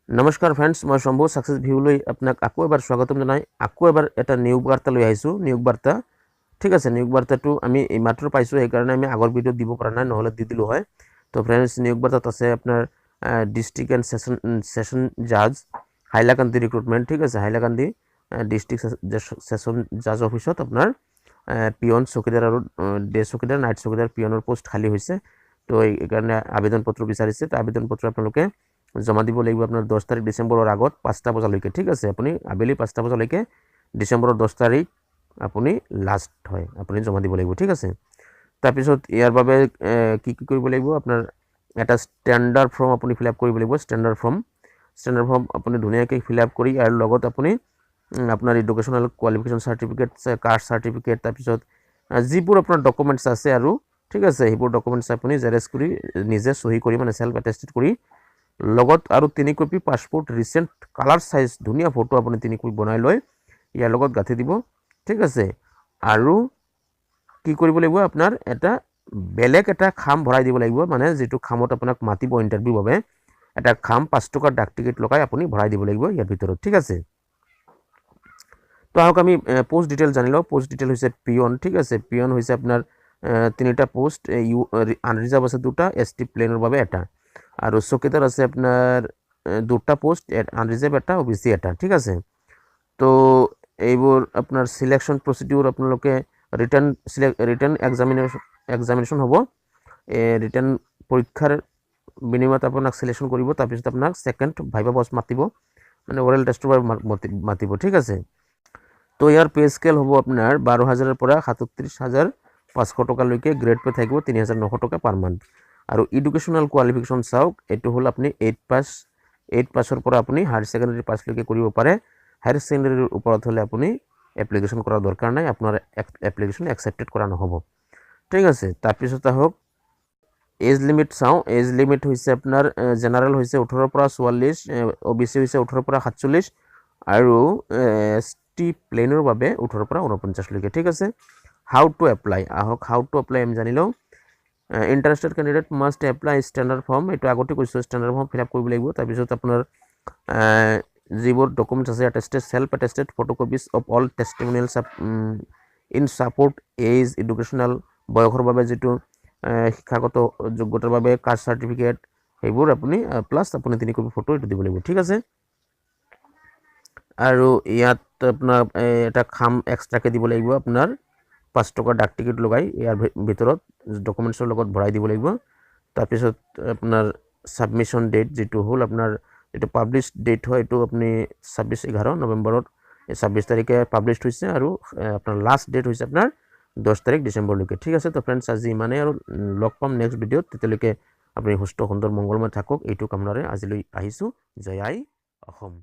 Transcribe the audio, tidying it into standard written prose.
নমস্কাৰ ফ্ৰেণ্ডছ, মই শম্ভু সাকসেছ ভিউলৈ আপোনাক আকৌ এবাৰ স্বাগতম জনাই আকৌ এবাৰ এটা নিয়োগ বাৰ্তা লৈ আহিছোঁ। নিয়োগ বাৰ্তা ঠিক আছে, নিয়োগ বাৰ্তাটো আমি এইমাত্ৰ পাইছোঁ, সেইকাৰণে আমি আগৰ ভিডিঅ'ত দিব পৰা নাই, নহ'লে দি দিলোঁ হয়। তো ফ্ৰেণ্ডছ, নিয়োগ বাৰ্তাত আছে আপোনাৰ ডিষ্ট্ৰিক্ট এণ্ড সেশন জাজ হাইলাকান্দি ৰিক্ৰুটমেণ্ট। ঠিক আছে, হাইলাকান্দি ডিষ্ট্ৰিক্ট সেশন জাজ অফিচত আপোনাৰ পিয়ন চকীদাৰ আৰু ডে চকীদাৰ, নাইট চকীদাৰ, পিয়নৰ পোষ্ট খালী হৈছে। তো এইকাৰণে আবেদন পত্ৰ বিচাৰিছে। তো আবেদন পত্ৰ আপোনালোকে জমা দিব লাগিব আপোনাৰ 10 তাৰিখ ডিচেম্বৰৰ আগত 5টা বজালৈকে। ঠিক আছে, আপুনি আবেলি 5টা বজালৈকে ডিচেম্বৰৰ 10 তাৰিখ আপুনি লাষ্ট হয়, আপুনি জমা দিব লাগিব। ঠিক আছে, তাৰপিছত ইয়াৰ বাবে কি কি কৰিব লাগিব, আপোনাৰ এটা ষ্টেণ্ডাৰ্ড ফৰ্ম আপুনি ফিল আপ কৰিব লাগিব। ষ্টেণ্ডাৰ্ড ফৰ্ম আপুনি ধুনীয়াকৈ ফিল আপ কৰি আৰু লগত আপুনি আপোনাৰ educational qualification certificate, caste certificate, তাৰপিছত যিবোৰ আপোনাৰ ডকুমেণ্টছ আছে আৰু ঠিক আছে, সেইবোৰ ডকুমেণ্টছ আপুনি জেৰেক্স কৰি নিজে চহী কৰি মানে সেল্ফ এটেষ্টেড কৰি লগত আৰু 3 copy passport recent colour size ধুনীয়া ফটো আপুনি 3 কপি বনাই লৈ ইয়াৰ লগত গাঁঠি দিব। ঠিক আছে, আৰু কি কৰিব লাগিব, আপোনাৰ এটা বেলেগ এটা খাম ভৰাই দিব লাগিব, মানে যিটো খামত আপোনাক মাতিব ইণ্টাৰভিউৰ বাবে এটা খাম 5 টকাৰ ডাক টিকেট লগাই আপুনি ভৰাই দিব লাগিব ইয়াৰ ভিতৰত। ঠিক আছে, তো আহক আমি পোষ্ট ডিটেইল জানি লওঁ। পোষ্ট ডিটেইল হৈছে পিয়ন। ঠিক আছে, পিয়ন হৈছে আপোনাৰ 3টা পোষ্ট, আনৰিজাৰ্ভ আছে 2টা, ST প্লেনৰ বাবে এটা, আৰু চকীদাৰ আছে আপোনাৰ 2টা পোষ্ট, আনৰিজাৰ্ভ এটা, OBC এটা। ঠিক আছে, তো এইবোৰ আপোনাৰ সিলেকশ্যন প্ৰচিডিউৰ আপোনালোকে ৰিটাৰ্ণ এক্সামিনেশ্যন হ'ব। ৰিটাৰ্ণ পৰীক্ষাৰ বিনিময়ত আপোনাক সিলেকশ্যন কৰিব, তাৰপিছত আপোনাক সেকেণ্ড ভাইভা বস মাতিব, মানে ওৰেল টেষ্টৰ বাবে মাতিব। ঠিক আছে, তো ইয়াৰ পে স্কেল হ'ব আপোনাৰ 12,000ৰ পৰা 37,500 টকালৈকে, গ্ৰেড পে থাকিব 3,900 টকা পাৰ মান্থ। আৰু এডুকেশ্যনেল কোৱালিফিকেশ্যন চাওক, এইটো হ'ল আপুনি 8 পাছৰ পৰা আপুনি হায়াৰ ছেকেণ্ডেৰী পাছলৈকে কৰিব পাৰে। হায়াৰ ছেকেণ্ডেৰীৰ ওপৰত হ'লে আপুনি এপ্লিকেশ্যন কৰাৰ দৰকাৰ নাই, আপোনাৰ এপ্লিকেশ্যন একচেপ্টেড কৰা নহ'ব। ঠিক আছে, তাৰপিছত আহক এজ লিমিট চাওঁ। এজ লিমিট হৈছে আপোনাৰ জেনাৰেল হৈছে 18ৰ পৰা 44, OBC হৈছে 18ৰ পৰা 47, আৰু ST প্লেনৰ বাবে 18ৰ পৰা 49লৈকে। ঠিক আছে, হাউ টু এপ্লাই, আহক হাউ টু এপ্লাই আমি জানি লওঁ। Interested candidate must apply standard form, এইটো আগতে কৈছোঁ, ষ্টেণ্ডাৰ্ড ফৰ্ম ফিল আপ কৰিব লাগিব। তাৰপিছত আপোনাৰ যিবোৰ ডকুমেণ্টছ আছে, attested self attested photocopies of all testimonials in support as educational, বয়সৰ বাবে যিটো শিক্ষাগত যোগ্যতাৰ বাবে কাষ্ট চাৰ্টিফিকেট, সেইবোৰ আপুনি প্লাছ আপুনি 3 কপি ফটো এইটো দিব লাগিব। ঠিক আছে, আৰু ইয়াত আপোনাৰ এটা খাম এক্সট্ৰাকৈ দিব লাগিব, আপোনাৰ 5 টকাৰ ডাক টিকেট লগাই ইয়াৰ ভিতৰত ডকুমেণ্টছৰ লগত ভৰাই দিব লাগিব। তাৰপিছত আপোনাৰ ছাবমিশ্যন ডেট যিটো হ'ল আপোনাৰ এইটো পাব্লিছ ডেট হয়, এইটো আপুনি 26/11 নৱেম্বৰত 26 তাৰিখে পাব্লিছ হৈছে, আৰু আপোনাৰ লাষ্ট ডেট হৈছে আপোনাৰ 10 তাৰিখ ডিচেম্বৰলৈকে। ঠিক আছে, তো ফ্ৰেণ্ডছ আজি ইমানেই, আৰু লগ পাম নেক্সট ভিডিঅ'ত। তেতিয়ালৈকে আপুনি সুস্থ সুন্দৰ মংগলময় থাকক, এইটো কামনাৰে আজিলৈ আহিছোঁ। জয় আই অসম।